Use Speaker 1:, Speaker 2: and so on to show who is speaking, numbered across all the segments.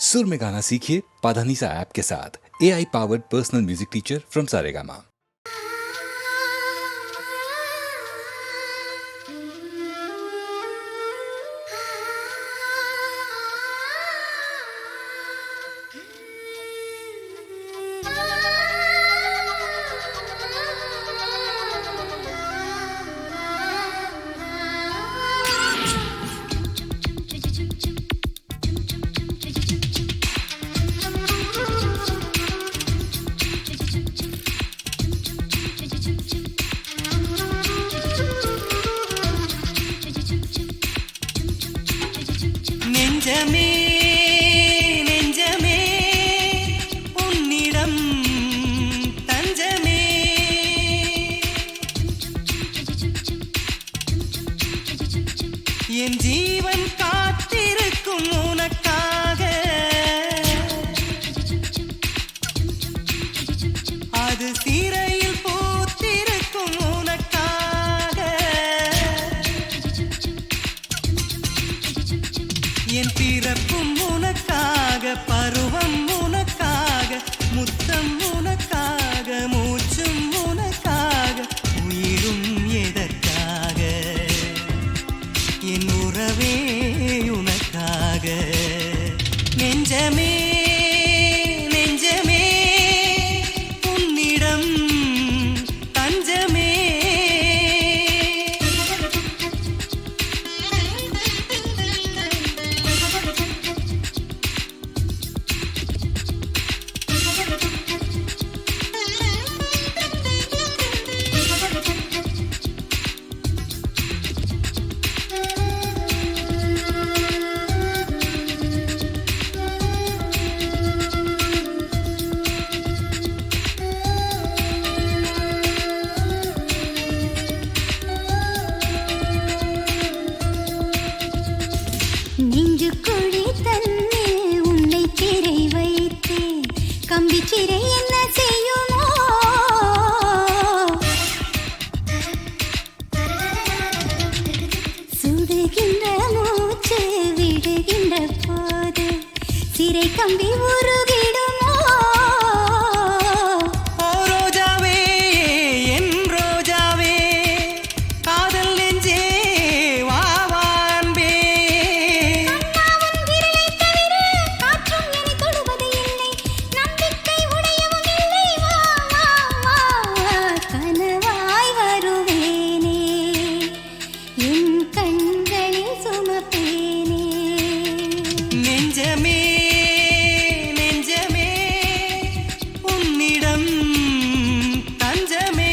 Speaker 1: सुर में गाना सीखिए पाधानीसा ऐप के साथ। AI powered personal music teacher from Saregama.
Speaker 2: நெஞ்சமே நெஞ்சமே உன்னிடம் தஞ்சமே என் ஜீவன் காத்திருக்கும் உனக்காக அது சிறையில் பூத்திருக்கும் உனக்காக என் பிறப்பும் உனக்காக பருவம் உனக்காக முத்தம் உனக்காக மூச்சும் உனக்காக உயிரும் எதற்காக என் உறவே உனக்காக நெஞ்சமே நெஞ்சமே உன்னிடம் தஞ்சமே
Speaker 3: நெஞ்சுக்குழி தன்னில் உன்னை சிறை வைத்தேன். கம்பி சிறை என்ன செய்யுமோ? சுடுகின்ற மூச்சு விடுகின்ற போது சிறை கம்பி உருகிடுமோ?
Speaker 2: ஓ ரோஜாவே என் ரோஜாவே காதல் நெஞ்சே வா வா அன்பே
Speaker 3: கண்ணாவன் விரலை தவிர காற்றும் என்னை தொடுவது இல்லை. நம்பிக்கை உடையவும் இல்லை. வா வா வா கனவாய் வருவேனே, என் கண்களில் சுமப்பேனே.
Speaker 2: நெஞ்சமே நெஞ்சமே உன்னிடம் தஞ்சமே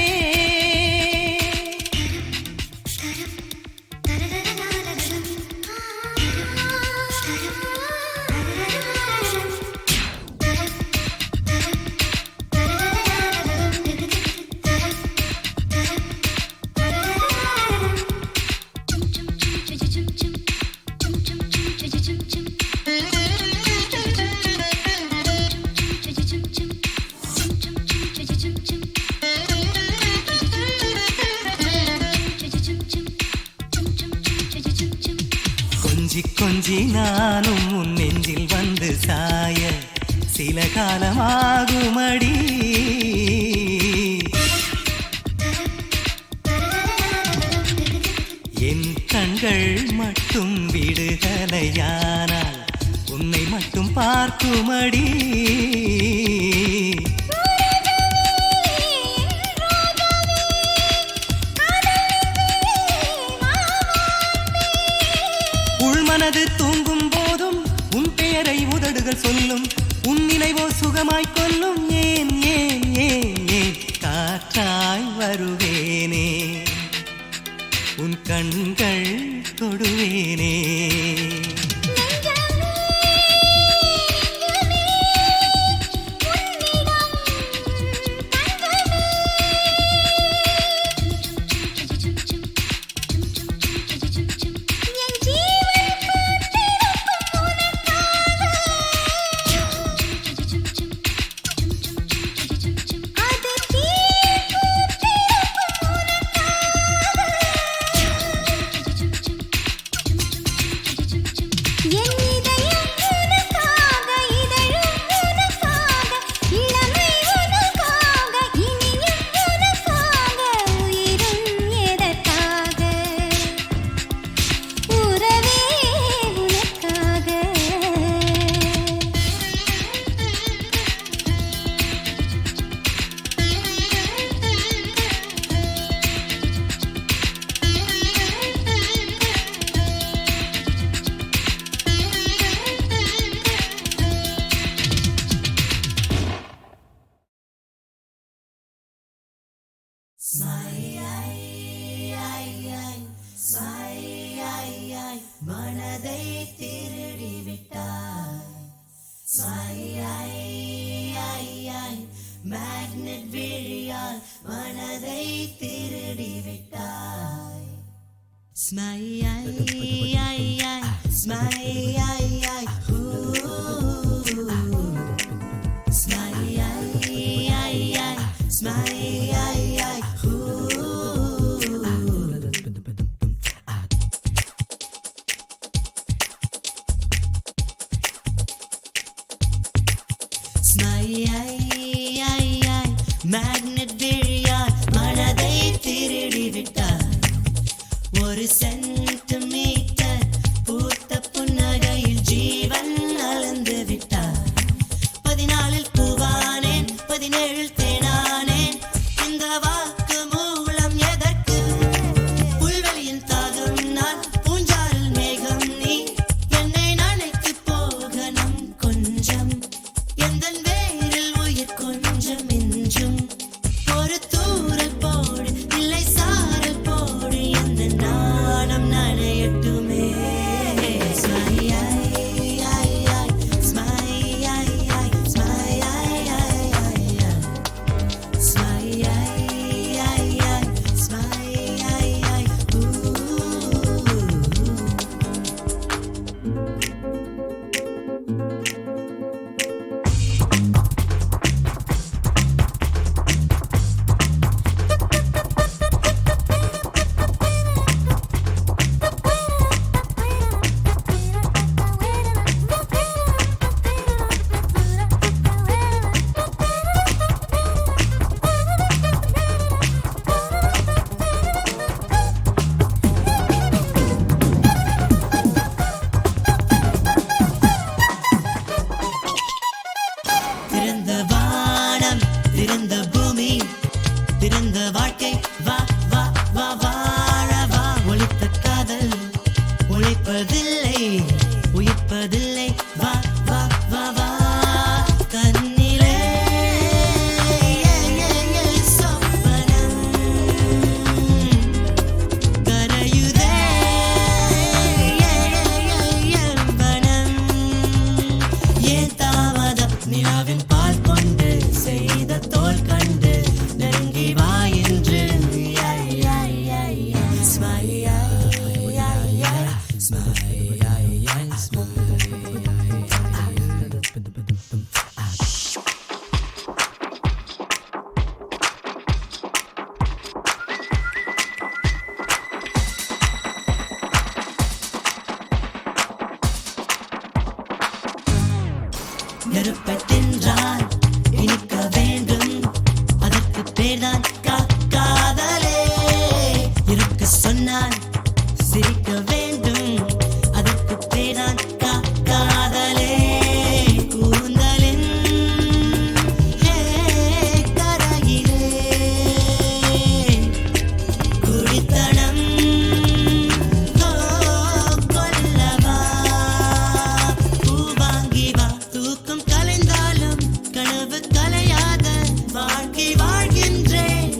Speaker 2: கொஞ்சி கொஞ்சி நானும் உன் நெஞ்சில் வந்து சாய சில காலமாகுமடி என் கண்கள் மட்டும் விடுதலையானால் உன்னை மட்டும் பார்க்குமடி உள்மனது தூங்கும் போதும் உன் பெயரை உதடுகள் சொல்லும். உன் நினைவோ சுகமாய் கொல்லும். ஏன் ஏன் ஏன் ஏன் காற்றாய் வருவேனே, உன் கண்கள் தொடுவேனே. மேக்னெட் விழியால் மனதை திருடி விட்டார். ஒரு சென்டிமீட்டர் பூத்த புன்னகையில் ஜீவன் அளந்து விட்டார். 14 பூவானேன் 17 தேனானேன். இந்த வாக்கு மூலம் எதற்கு? புல்வெளியின் தாகம் நான், பூஞ்சால் மேகம் நீ. என்னை நினைத்து போகணும் கொஞ்சம், எந்தன் வேரில் உயிர் கொஞ்சம் மிஞ்சும். ஒரு தூரல் போடு இல்லை சாரல் போடு, எந்த நாணம் நனையட்டுமே. திறந்த வானம் திறந்த பூமி திறந்த வாழ்க்கை, வா வா வா வாழ வா. ஒளித்த காதல் ஒழிப்பதில்லை உயிர்ப்பதில்லை, வா வா வா வா. கண்ணிலே சொப்பனம் கரையுதே மனம். ஏன் தாமதம்? நிலாவின் பால் கொண்டு செய்த தோல் கண்டு நெருங்கி வா என்று. நெருப்பை தின்றால் இனிக்க வேண்டும், அதற்கு பேர்தான் காதலே. இருக்க சொன்னால் சிரிக்க வேண்டும், அதற்கு பேர்தான் காதலே. கூந்தலின் கரையிலே குடித்தனம் கொல்லவா. பூ வாங்கி வா, தூக்கம் கலைந்தாலும் கனவு கலையாத வாழ்க்கை வாழ்கின்றேன்.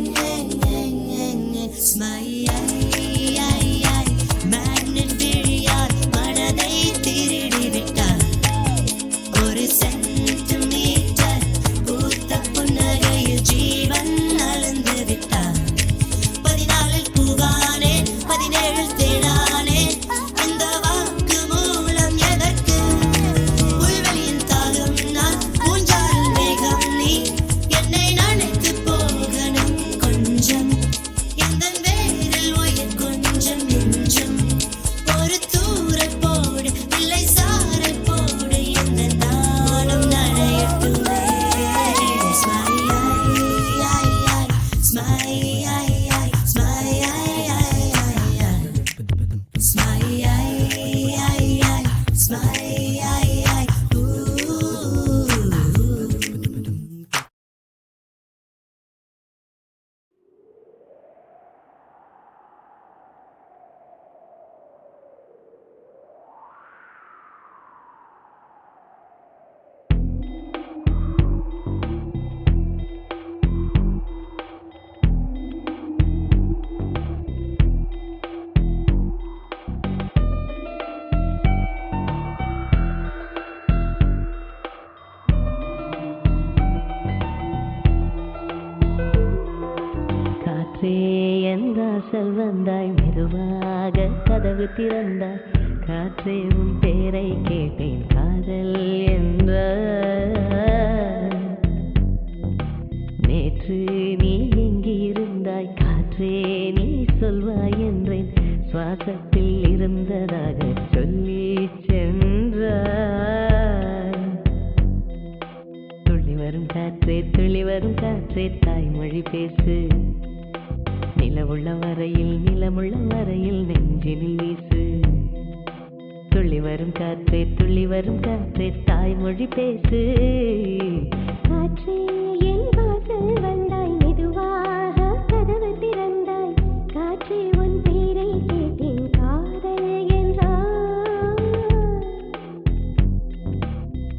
Speaker 2: மேக்னெட் விழியால் மனதை திருடி விட்டார். ஒரு சென்டிமீட்டர் பூத்த புன்னகையில் ஜீவன் அளந்து விட்டார். 14 பூவானேன் 17 தேனானேன். இந்த வாக்கு மூலம் எதற்கு? புல்வெளியின் தாகம் நான், பூஞ்சால் மேகம் நீ. என்னை நினைத்து போகணும் கொஞ்சம், எந்தன் வேரில் உயிர் கொஞ்சம் மிஞ்சும். ஒரு தூரல் போடு இல்லை சாரல் போடு, எந்த நாளும் நனையட்டுமே.
Speaker 4: காற்றே என் வாசல் வந்தாய், மெதுவாக கதவு திறந்தாய். காற்றே உன் பேரை கேட்டேன், காதல் என்ற. நேற்று நீ எங்கிருந்தாய்? காற்றே நீ சொல்வாய் என்றேன். சுவாசத்தில் இருந்ததாக சொல்லி சென்றாய். துள்ளி பேசு நிலவுள்ள வரையில் நிலமுள்ள வரையில் நெஞ்சினில் வீசு துள்ளி வரும் காற்றே தாய்மொழி பேசு
Speaker 3: காற்றே என் வாசல் வந்தாய் மெதுவாக கதவு திறந்தாய் காற்றே உன் பேரை கேட்டேன் காதல் என்றாய்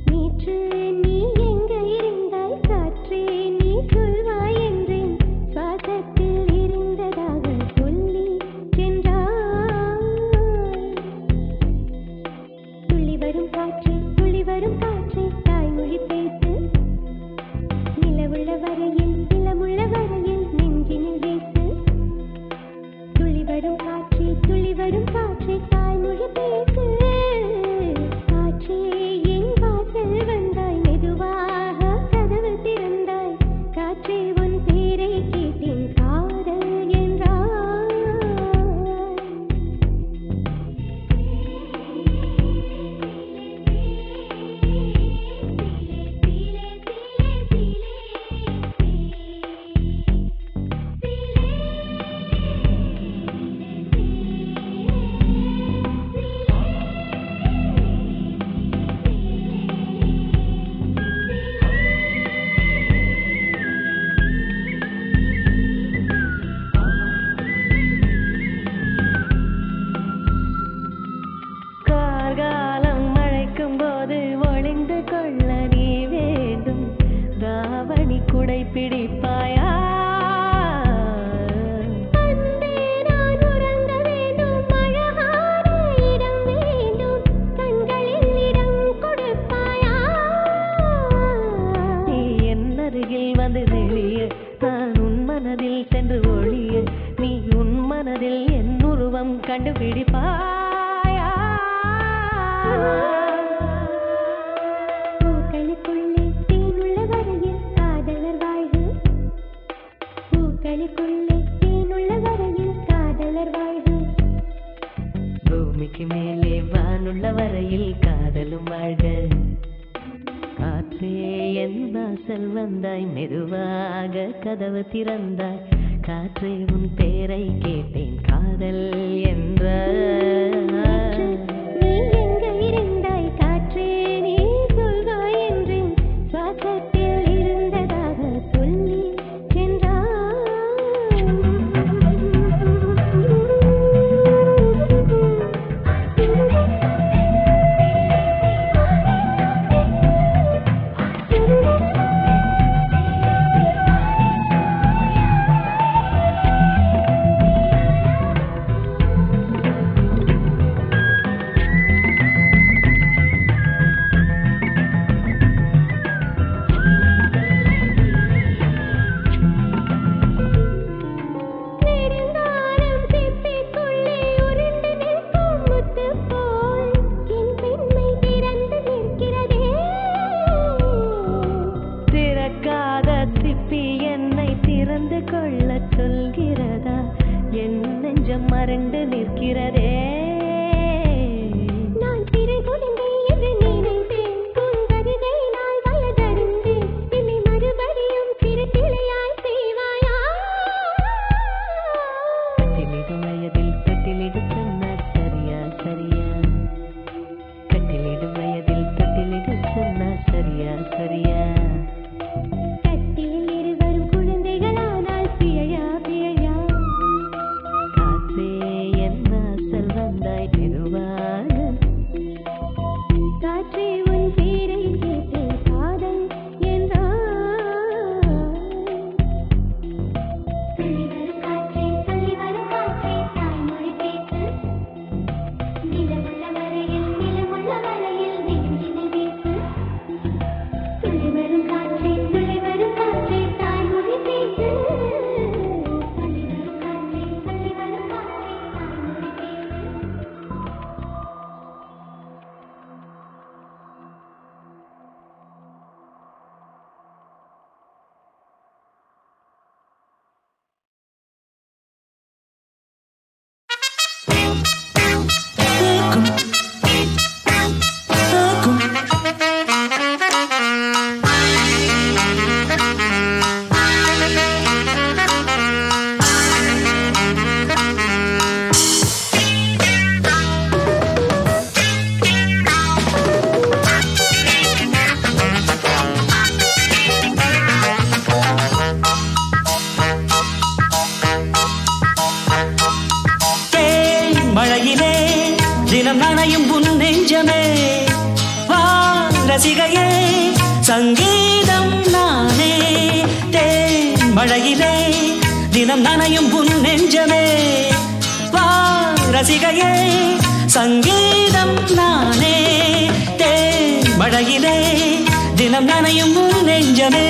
Speaker 3: நேற்று நீ எங்க இருந்தாய் காற்றே நீ சொல்வாய் என்றேன் சுவாசத்தில் இருந்ததாக சொல்லி சென்றாய் துள்ளி வரும் காற்றே தாய்மொழி பேசு நிலவுள்ள வரையில் நிலமுள்ள வரையில் நெஞ்சினில் வீசு துள்ளி வரும் காற்றே தாய்மொழி பேசு காற்றே என் வாசல் வந்தாய் மெதுவாக கதவு திறந்தாய் காற்றே உன் பேரை கேட்டேன் காதல் என்றாய்
Speaker 4: கார்காலம் மழைக்கும் போது ஒளிந்து கொள்ள நீ வேண்டும் தாவணி குடை பிடிப்பாயா
Speaker 3: அன்பே நான் உறங்க வேண்டும் அழகான இடம் வேண்டும் கண்களில் இடம் கொடுப்பாயா
Speaker 4: நீ என் அருகில் வந்து நெளிய நான் உன் மனதில் சென்று ஒளிய நீ உன் மனதில் என் உருவம் கண்டுபிடிப்பாயா
Speaker 3: பூக்களுக்குள்ளே தேனுள்ள வரையில் காதலர் வாழ்வு பூக்களுக்குள்ளே தேனுள்ள வரையில் காதலர் வாழ்வு
Speaker 4: பூமிக்கு மேலே வானுள்ள வரையில் காதலும் வாழ்க காற்றே என் வாசல் வந்தாய் மெதுவாக கதவு திறந்தாய் காற்றே உன் பேரை கேட்டேன் காதல் என்ற
Speaker 3: நீ எங்க இருந்தாய் காற்றே நீ சொல்வாய் என்றேன் சுவாசத்தில் இருந்ததாக சொல்லி சென்றாய்
Speaker 5: ரசிகையே சங்கீதம் நானே தேன் மழையிலே தினம் நனையும் உன் நெஞ்சமே வா ரசிகையே சங்கீதம் நானே தேன் மழையிலே தினம் நனையும் உன் நெஞ்சமே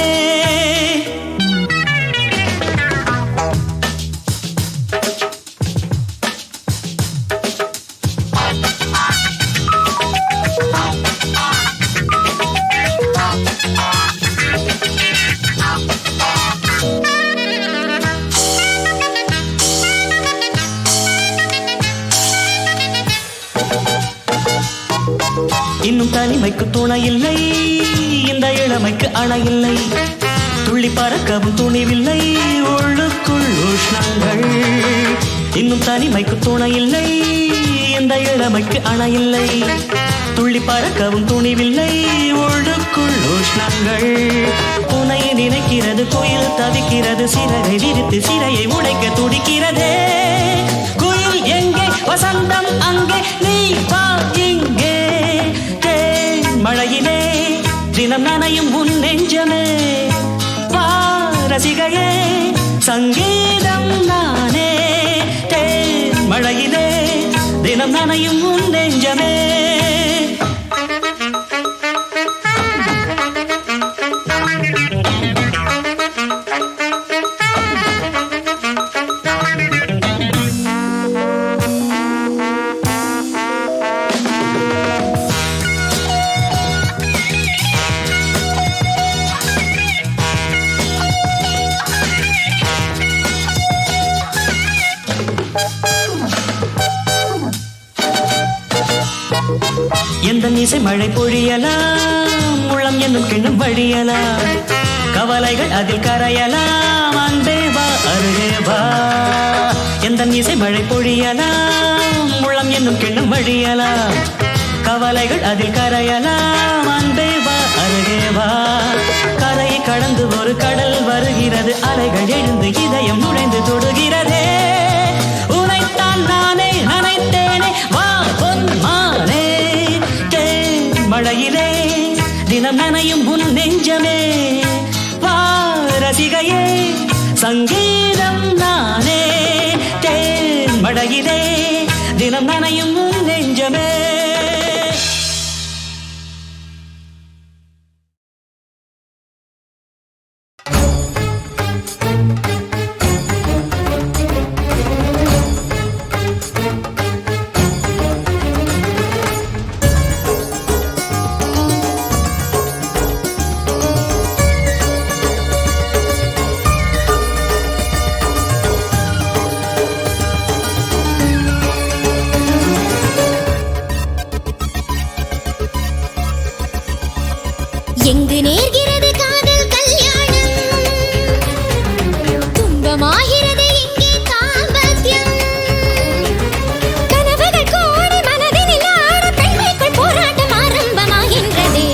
Speaker 5: இன்னும் தனிமைக்கு துணை இல்லை இந்த இளமைக்கு அணை இல்லை துள்ளி பறக்கவும் துணிவில்லை உள்ளுக்குள் உஷ்ணங்கள் இன்னும் தனிமைக்கு துணை இல்லை இந்த இளமைக்கு அணை இல்லை துள்ளி பறக்கவும் துணிவில்லை உள்ளுக்குள் உஷ்ணங்கள் துணை நினைக்கிறது குயில் தவிக்கிறது சிறகை விரித்து சிறையை உடைக்க துடிக்கிறதே குயில் எங்கே வசந்தம் அங்கே நீ வா இங்கே மழையிலே தினம் நனையும் உன் நெஞ்சமே வா ரசிகையே சங்கீதம் நானே தேன் மழையிலே தினம் நனையும் உன் நெஞ்சமே எந்த இசை மழை பொழியலாம் உள்ளம் என்னும் கிண்ணம் வழியலாம் கவலைகள் அதில் கரையலாம் அன்பே வா அருகே வா எந்த இசை மழை பொழியலாம் உள்ளம் என்னும் கிண்ணம் வழியலாம் கவலைகள் அதில் கரையலாம் அன்பே வா அருகே வா கரையை கடந்து ஒரு கடல் வருகிறது அலைகள் எழுந்து இதயம் நுழைந்து தொடுகிறதே உனைத்தான் நானே நினைத்தேனே வா பொன்மானே மழையிலே தினம் நனையும் உன் நெஞ்சமே வா ரசிகையே சங்கீதம் நானே தேன் மழையிலே தினம் நனையும் உன் நெஞ்சமே
Speaker 3: எங்கு நேர்கிறது காதல் கல்யாணம் துன்பமாகிறது இங்கே தாம்பத்தியம் கனவுகள் கோடி மனதினில் ஆட பெண்மைக்குள் போராட்டம் ஆரம்பமாகின்றது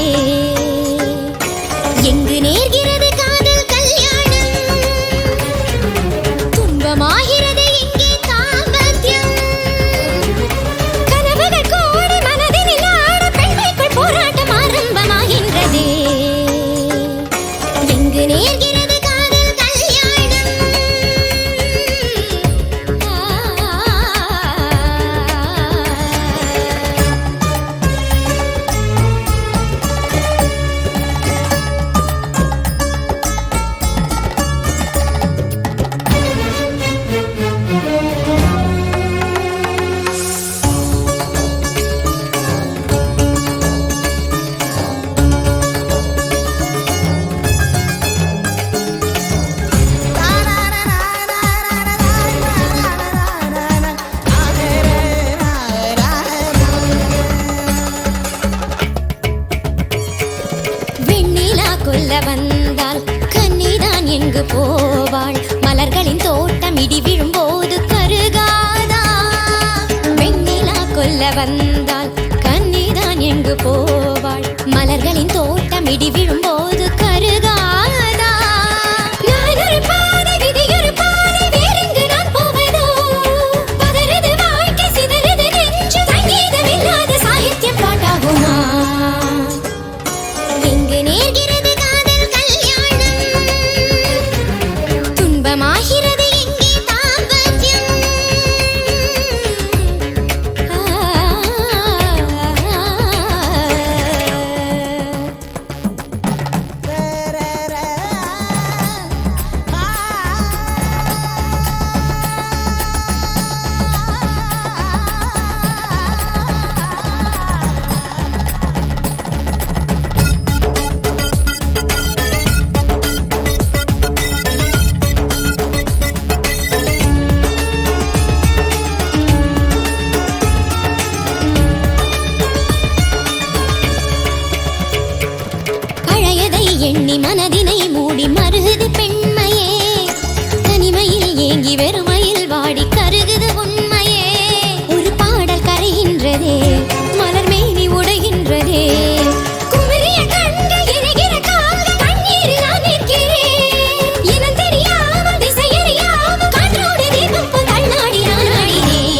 Speaker 3: எங்கு நேர்கிறது காதல் கல்யாணம் துன்பமாகிறது இங்கே தாம்பத்தியம் கனவுகள் கோடி மனதினில் ஆட பெண்மைக்குள் போராட்டம் ஆரம்பமாகின்றது நேர்கிறது காதல் கல்யாணம் வந்தால் கன்னிதான் எங்கு போவாள் மலர்களின் தோட்டம் இடி விழும்போது கருகாதா வெண்ணிலா கொல்ல வந்தால் கன்னிதான் எங்கு போவாள் மலர்களின் தோட்டம் இடி விழும்போது கருகாதா நான் ஒரு பாதை விதி ஒரு பாதை வேறெங்கு நான் போவதோ பதறுது வாழ்க்கை சிதறுது நெஞ்சு சங்கீதம் இல்லாத சாகித்யம் பாட்டாகுமா நேர்கிறது காதல் கல்யாணம் துன்பமாகிறது எங்கே தாம்பத்யம் எண்ணி மனதினை மூடி மருகுது பெண்மையே தனிமையில் ஏங்கி வெறுமையில் வாடி கருகுது உண்மையே ஒரு பாடல் கரைகின்றதே மலர் மேனி உடைகின்றதே குமரிய கண்கள் எரிகிற கால்கள் கண்ணீரில் நான் நிற்கிறேன் இனம் தெரியாமல் திசையறியாமல் காற்றோடு தீபம் போல் தள்ளாடி நான் ஆடினேன்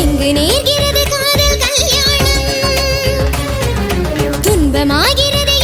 Speaker 3: எங்கு நேர்கிறது காதல் கல்யாணம் துன்பமாகிறது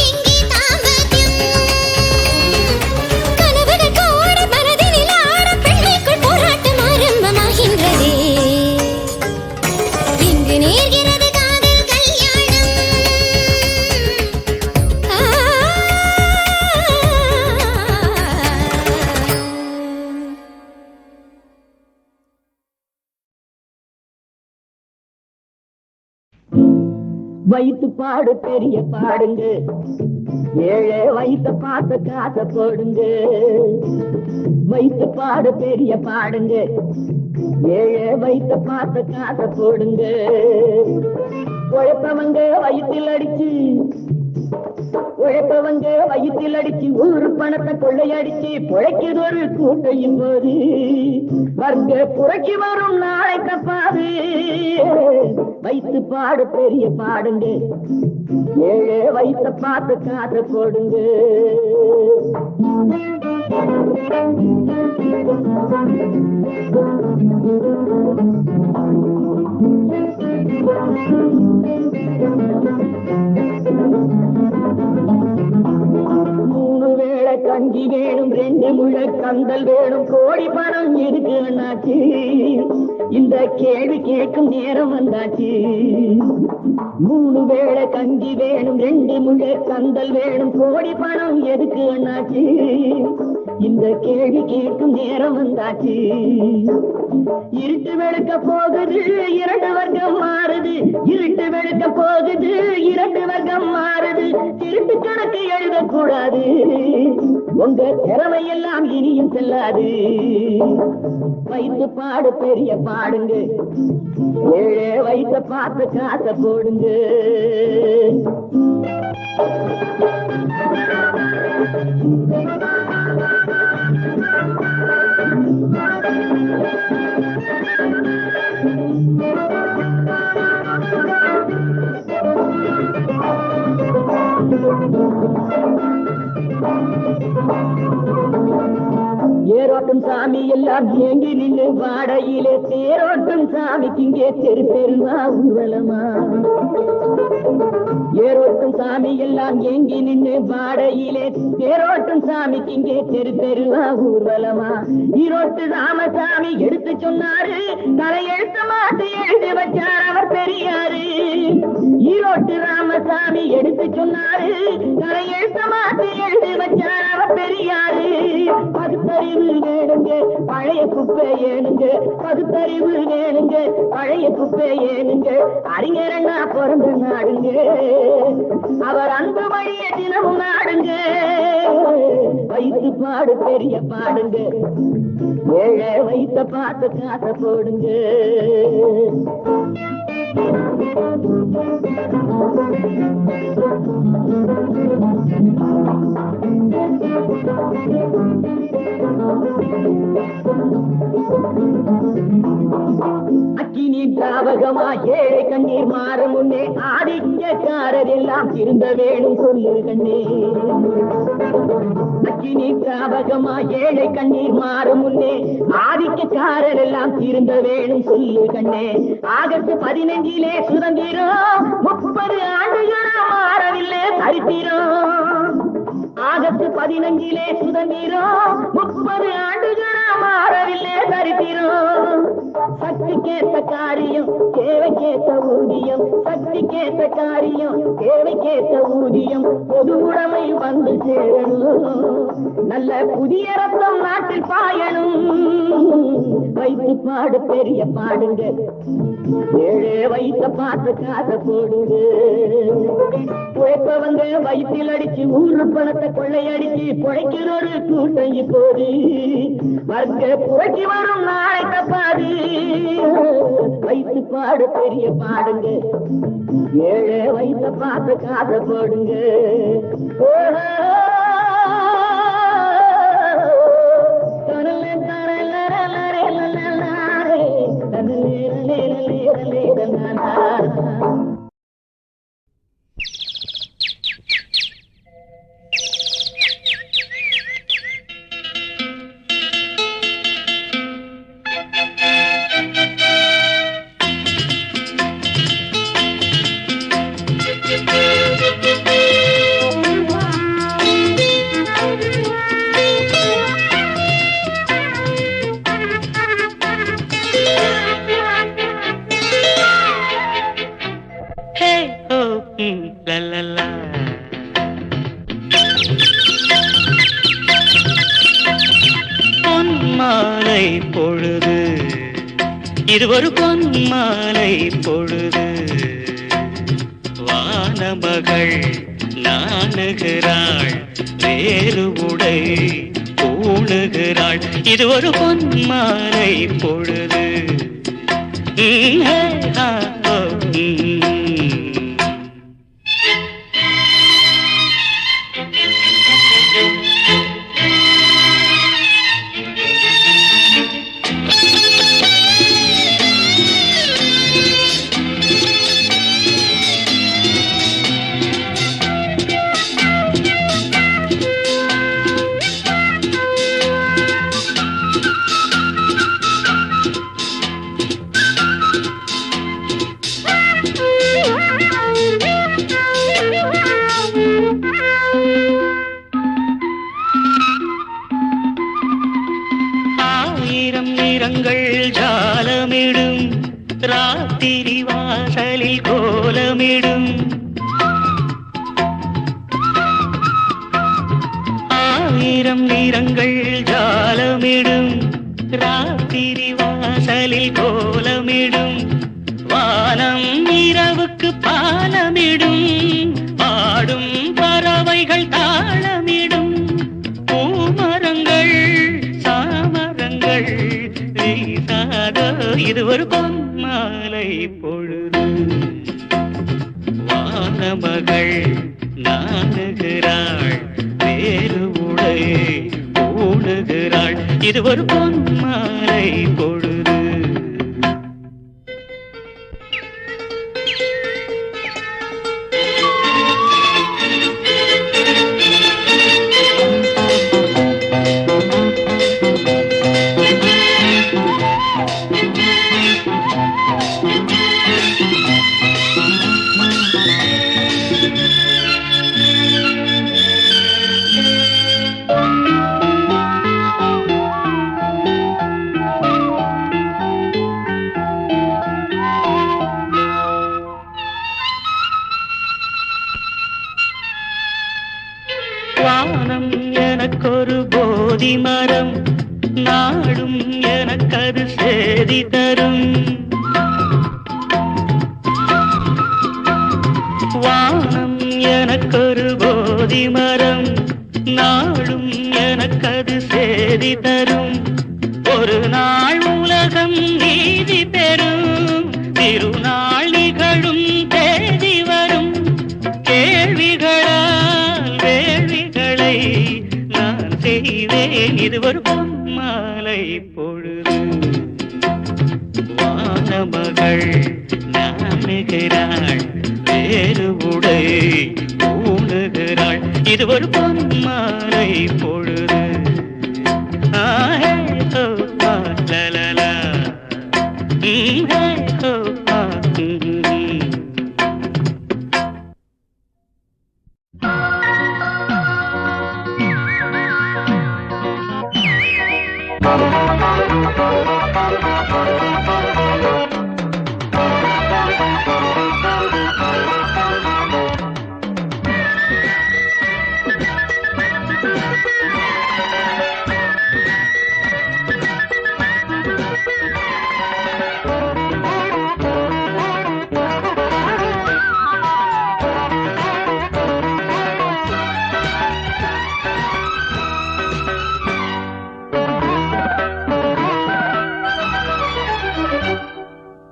Speaker 6: வைத்து பாடு பெரிய பாடுங்க ஏழை வைத்த பார்த்த காசை போடுங்க வைத்து பாடு பெரிய பாடுங்க ஏழை வைத்த பார்த்த காசை போடுங்க உழைப்பவங்க வயிற்றில் அடிச்சு உழைப்பவங்க வயிற்றில் அடிச்சு ஊரு பணத்தை கொள்ளையடிச்சு புழைக்குது ஒரு கூட்டையும் போது வர்க்க புறக்கி வரும் நாளை தப்பாது வைத்து பாடு பெரிய பாடுங்க ஏழை வைத்த பார்த்து காசை போடுங்க மூணு வேளை கஞ்சி வேணும் ரெண்டு முழ கந்தல் வேணும் கோடி பணம் இருக்கு அண்ணாச்சி இந்த கேள்வி கேட்கும் நேரம் வந்தாச்சு மூணு வேளை கஞ்சி வேணும் ரெண்டு முழ கந்தல் வேணும் கோடி பணம் எதுக்கு அண்ணாச்சி இந்த கேள்வி கேட்கும் நேரம் வந்தாச்சு இருட்டு வெளுக்க போகுது இரண்டு வர்க்கம் மாறுது இருட்டு வெளுக்க போகுது இரண்டு வர்க்கம் மாறுது திருட்டு கணக்கு எழுதக்கூடாது உங்க திறமையெல்லாம் இனியும் செல்லாது வைத்து பாடு பெரிய பாடுங்க ஏழை வைத்த பார்த்து காசை போடுங்க ஏரோட்டும் சாமி எல்லாம் ஏங்கி நின்று வாடையிலே தேரோட்டும் சாமிக்கு இங்கே தெரு தெருவா ஊர்வலமா ஏரோட்டும் சாமி எல்லாம் ஏங்கி நின்று வாடையிலே தேரோட்டும் சாமிக்கு இங்கே தெரு தெருவா ஊர்வலமா ஈரோட்டு ராமசாமி எடுத்து சொன்னாரு தலையெழுத்த மாட்டு எழுதி வச்சார் அவர் பெரியாரு ஈரோட்டு ராமசாமி எடுத்து சொன்னாரு தலையெழுத்த மாட்டு எழுதி வச்சார் அவர் பெரியாரு பகுத்தறிவு வேணுங்க பழைய குப்பை ஏனுங்க பகுத்தறிவு வேணுங்க பழைய குப்பை ஏனுங்க அறிஞரண்ணா பிறந்த நாடுங்க அவர் அன்பு வழிய தினமும் நாடுங்க வைத்து பாடு பெரிய பாடுங்க ஏழை வைத்த பார்த்து காசை போடுங்க அக்கினி திராவகமா ஏழை கண்ணீர் மாறும் முன்னே ஆதிக்கக்காரர் எல்லாம் திருந்த வேணும் சொல்லு கண்ணே அக்கினி திராவகமா ஏழை கண்ணீர் மாறும் முன்னே ஆதிக்கக்காரர் எல்லாம் திருந்த வேணும் சொல்லு கண்ணே ஆகஸ்ட் 15 சுதந்திரம் 30 ஆண்டுகளா மாறவில்லை சரித்திரம். ஆகஸ்ட் 15 சுதந்திரம் 30 ஆண்டுகளா மாறவில்லை சரித்திரம். சக்திக்கேற்ற காரியம் தேவைக்கேற்ற ஊதியம், சக்திக்கேற்ற காரியம் தேவைக்கேற்ற ஊதியம், பொது உடைமை வந்து சேரணும், நல்ல புதிய ரத்தம் நாட்டில் பாயணும். வைத்து பாடு பெரிய பாடுங்க, ஏழே வைத்த பார்த்து காசை போடுங்க. உழைப்பவங்க வயிற்றில் அடிச்சு ஊரு பணத்தை கொள்ளையடிச்சு பொழைக்கிற ஒரு கூட்டம் இப்போது வர்க்க புரட்சி வரும் நாளை தப்பாது. வைத்து பாடு பெரிய பாடுங்க, ஏழே வைத்த பார்த்து காசை போடுங்க.
Speaker 5: பொன்மாலை பொழுது, இது ஒரு பொன்மாலை பொழுது, வானமகள் நாணுகிறாள், வேறு உடை பூணுகிறாள், இது ஒரு பொன்மாலை பொழுது. நிறங்கள் ஜாலமிடும், ராத்திரி வாசலில் கோலமிடும், ஆயிரம் நிறங்கள் ஜாலமிடும், ராத்திரி வாசலில் கோலமிடும், வானம் இரவுக்கு பாலமிடும், பாடும் பறவைகள் தாளமிடும், பூமரங்கள் சாமரங்கள் வீசாதோ, இது ஒரு பொன்மாலை பொழுது, வானமகள் நாணுகிறாள், வேறு உடை பூணுகிறாள், இது ஒரு பொன்மாலை பொழுது. வானம் எனக்கொரு போதி மரம், நாடும் எனக்கது சேதி தரும், வானம் எனக்கொரு போதி மரம், நாடும் எனக்கது சேதி தரும், ஒரு நாள் உலகம் நீதி பெறும், திருநாள் நிகழும் தேதி வரும், கேள்விகளால் வேள்விகளை நான் செய்வேன், இது ஒரு பொன்மாலை பொழுது, வானமகள் நாணுகிறாள், வேறு உடை பூணுகிறாள், இது ஒரு பொன்மாலை பொழுது. ஆஹே ஹோ லலலா, ஹே ஹோ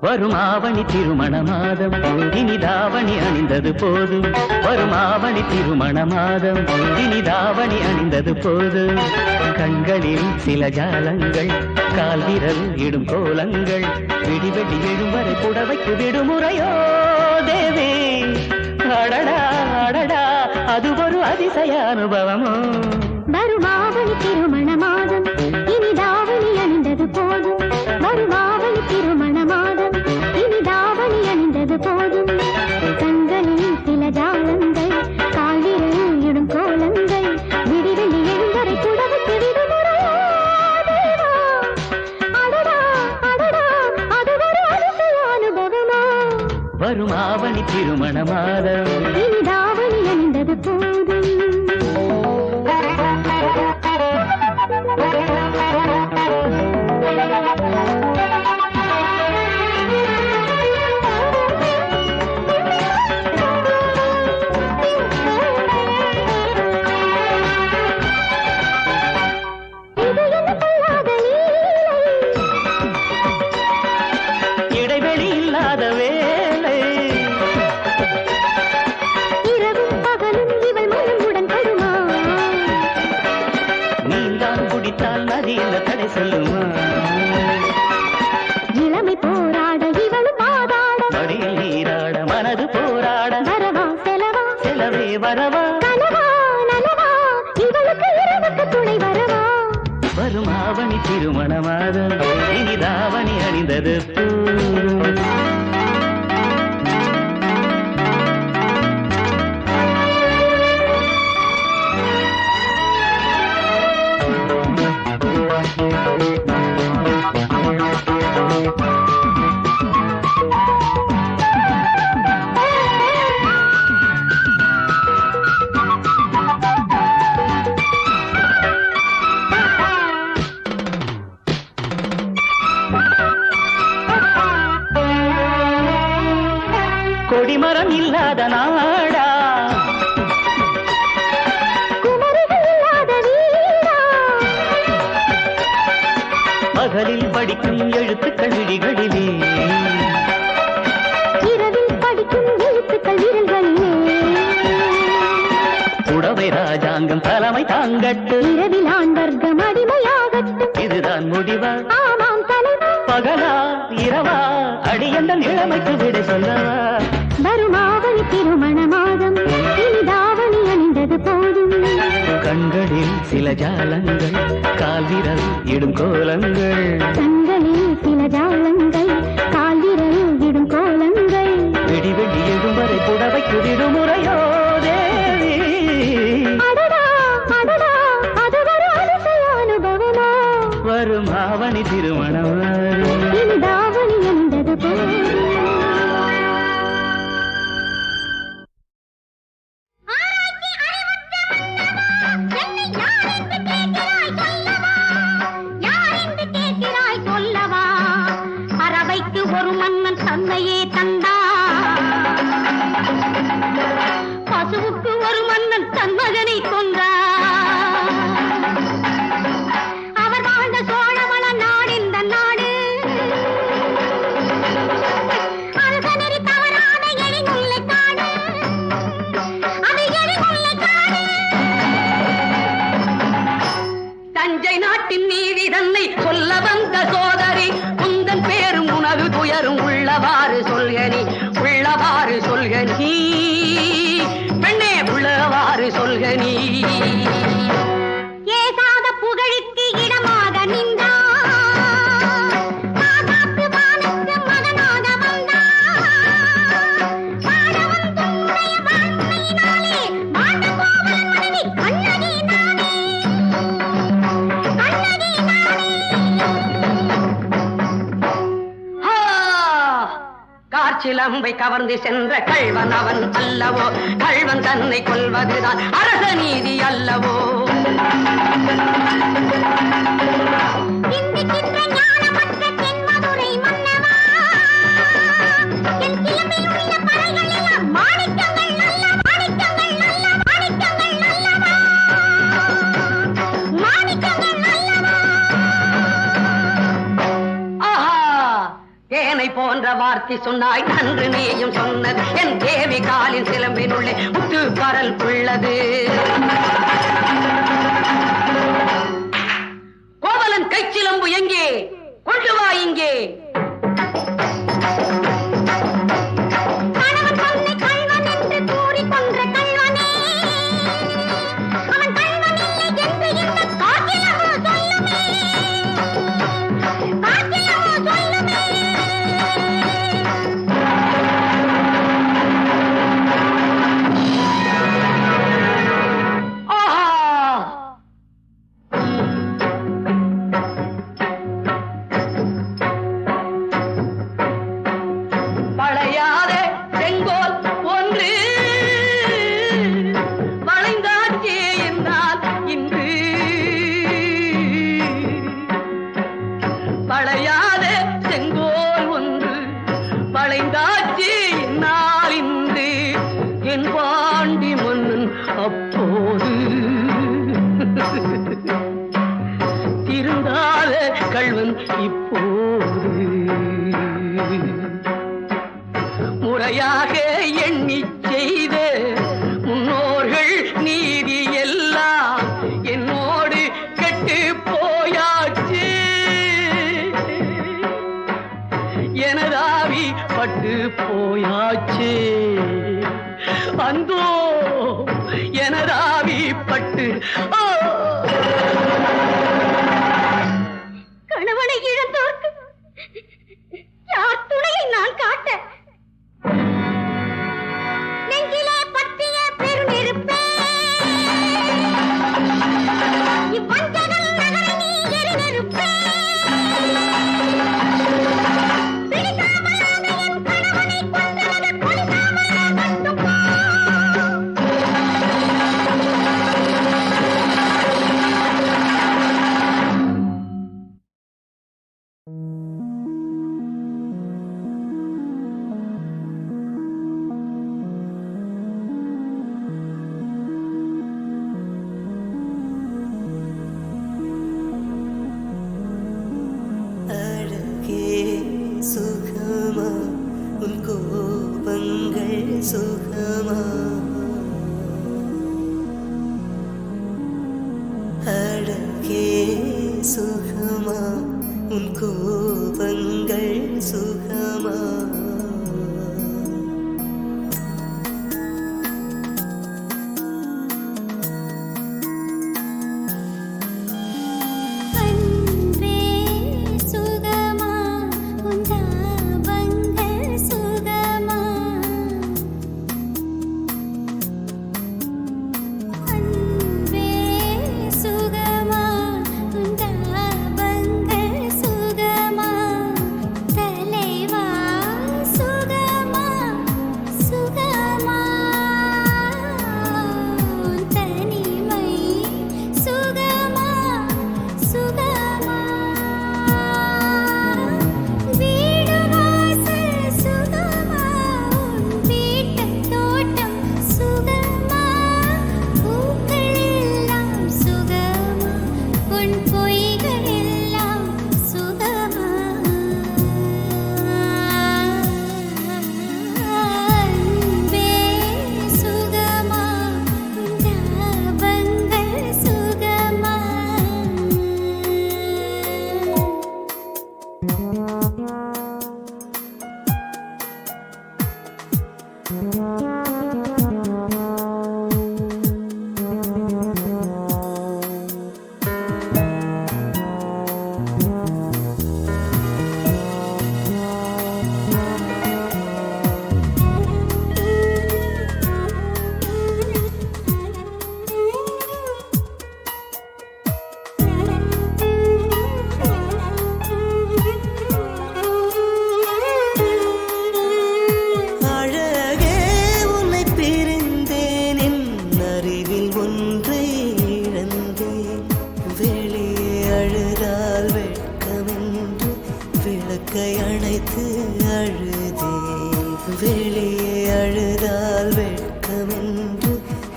Speaker 5: வரும் ஆவணி திருமண மாதம் இனி தாவணி அணிந்தது போதும். வரும் ஆவணி திருமண மாதம் இனி தாவணி அணிந்தது போதும். கண்களில் சில ஜாலங்கள், கால் விரல் இடும் கோலங்கள், விடிவெடி எழும் வரை புடவைக்கு விடுமுறையோ தேவே. அடடா அடடா அது ஒரு அதிசய அனுபவமோ.
Speaker 3: வரும் ஆவணி திருமண மாதம் இனி தாவணி அணிந்தது போதும். வரும் ஆவணி திருமண மாதம் இனி தாவணி அணிந்தது போதும். கண்களில் சில ஜாலங்கள், காலில் இடும் கோலங்கள், விடிவெளி எழுந்தரை புடவைக்கு விடுமுறையோ தேவா. அடடா அடடா அது ஒரு அதிசய அனுபவமோ.
Speaker 5: வரும் ஆவணி திருமண மாதம்
Speaker 3: இனி தாவணி அணிந்தது போதும்.
Speaker 5: இடைவெளி இல்லாத வேலை,
Speaker 3: இரவும் பகலும் இவள் மனமுடன் படுமா.
Speaker 5: நீந்தான் குடித்தால் நதியில் தடை சொல்லுமா.
Speaker 3: இளமை போராட இவளும் பாதாட,
Speaker 5: மடியில் நீராட மனது போராட,
Speaker 3: வரவா செலவா
Speaker 5: செலவே வரவா.
Speaker 3: கனவா நனவா இவளுக்கு இரவுக்கு துணை வரவா.
Speaker 5: வரும் ஆவணி திருமண மாதம் இனி தாவணி அணிந்தது போதும். கொடிமரம் இல்லாத நாடா,
Speaker 3: குமரிகள் இல்லாத வீடா.
Speaker 5: பகலில் படிக்கும் எழுத்துக்கள் விழிகளிலே,
Speaker 3: இரவில் படிக்கும் எழுத்துக்கள் விரல்களிலே.
Speaker 5: புடவை ராஜாங்கம் தலைமை தாங்கட்டு.
Speaker 3: இரவில் ஆண் வர்க்கம் அடிமையாகட்டும்.
Speaker 5: இதுதான் முடிவா
Speaker 3: ஆமாம் தலைவா.
Speaker 5: பகலா இரவா அடியந்தன் இளமைக்கு விடை சொல்லவா.
Speaker 3: வரும் ஆவணி திருமண மாதம் இனி தாவணி அணிந்தது போதும்.
Speaker 5: கண்களில் சில ஜாலங்கள், கால் விரல் இடும் கோலங்கள்,
Speaker 3: கண்களில் சில ஜாலங்கள், கால் விரல் இடும் கோலங்கள்,
Speaker 5: வெடி எழும் வரை புடவைக்கு விடுமுறையோ தேவி.
Speaker 3: அடடா அடடா அது ஒரு அதிசய அனுபவமோ.
Speaker 5: வரும் ஆவணி திருமணம்
Speaker 3: இனி தாவணி அணிந்தது போதும். ஒரு மன்னன் தந்தையே தந்தா, பசுவுக்கு ஒரு மன்னன் தன் மகனை கொன்றா. அவர் வாழ்ந்த சோழவள நாடு இந்த நாடு. அரசனரி தவறான எழினுள்ள காடு, அது எழினுள்ள காடு. தஞ்சை நாட்டின் நீதி தன்னை சொல்ல வந்த சோதரி, உந்தன் பேரும் உனது துயரும் உள்ளவாறு சொல்கனி, உள்ளவாறு சொல்கனி பெண்ணே, உள்ளவாறு சொல்கனி. ஏசாத புகழுக்கு இடமாக நின்றார், மாதாத்து வானுக்கு மகனாக வந்தார். பாடவன் துன்னுடைய வாழ்க்கையினாலே மாண்ட கோவலன் மனைவி கண்ணகி நானே, கண்ணகி நானே.
Speaker 7: சிலம்பை கவர்ந்து சென்ற கள்வன் அவன் அல்லவோ? கள்வன் தன்னை கொல்வதுதான் அரச நீதி அல்லவோ? போன்ற வார்த்தை சொன்னாய் நன்று நீயும் சொன்னது. என் தேவி காலின் சிலம்பினுள்ளே முத்து பரல் உள்ளது. கோவலன் கைச்சிலம்பு எங்கே? கொண்டு வா இங்கே. முறையாக எண்ணி செய்த முன்னோர்கள் நீதி எல்லாம் என்னோடு கெட்டு போயாச்சு. எனதாவி பட்டு போயாச்சு. அந்தோ எனதாவி பட்டு
Speaker 3: கணவனை இழந்தோர்க்கு யார் துணையை நான் காட்ட? நெஞ்சிலே பற்றிய பெருநெருப்பே, இவ்வஞ்சகல் நகரை நீ எரிநெருப்பே. பிடிக்காமலாக என் கணவனை கொன்றவத கொடிக்காமலாக மட்டும் போ.
Speaker 2: சுகமா உன் கோபங்கள் சுகமா? அழகே சுகமா உன் கோபங்கள் சுகமா?
Speaker 3: சுகமா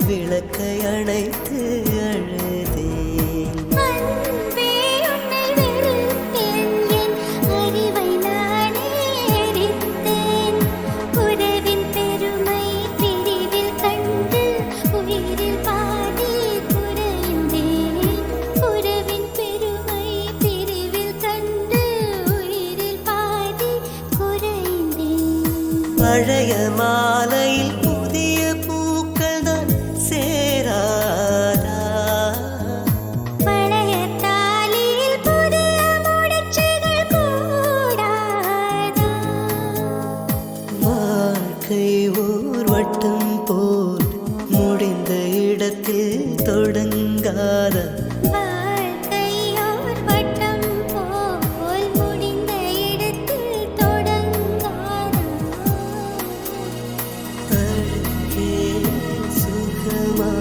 Speaker 2: விளக்கை அணைத்து அழுதேன்.
Speaker 3: அன்பே உன்னை வெறுத்தேன், என் அறிவை நானே எரித்தேன். உறவின் பெருமை பிரிவில் கண்டு உயிரில் பாதி குறைந்தேன். உறவின் பெருமை பிரிவில் கண்டு உயிரில் பாதி குறைந்தேன்.
Speaker 2: பழைய மாலையில் புதிய பூக்கள் தான் சேராதா?
Speaker 3: பழைய தாலியில் புதிய முடிச்சுகள் கூடாதா?
Speaker 2: வாழ்க்கை ஓர் வட்டம் போல் முடிந்த இடத்தில் தொடங்காத.
Speaker 3: வாழ்க்கையோர் வட்டம் போல் முடிந்த இடத்தில் தொடங்காதா?
Speaker 2: அழகே சுகமா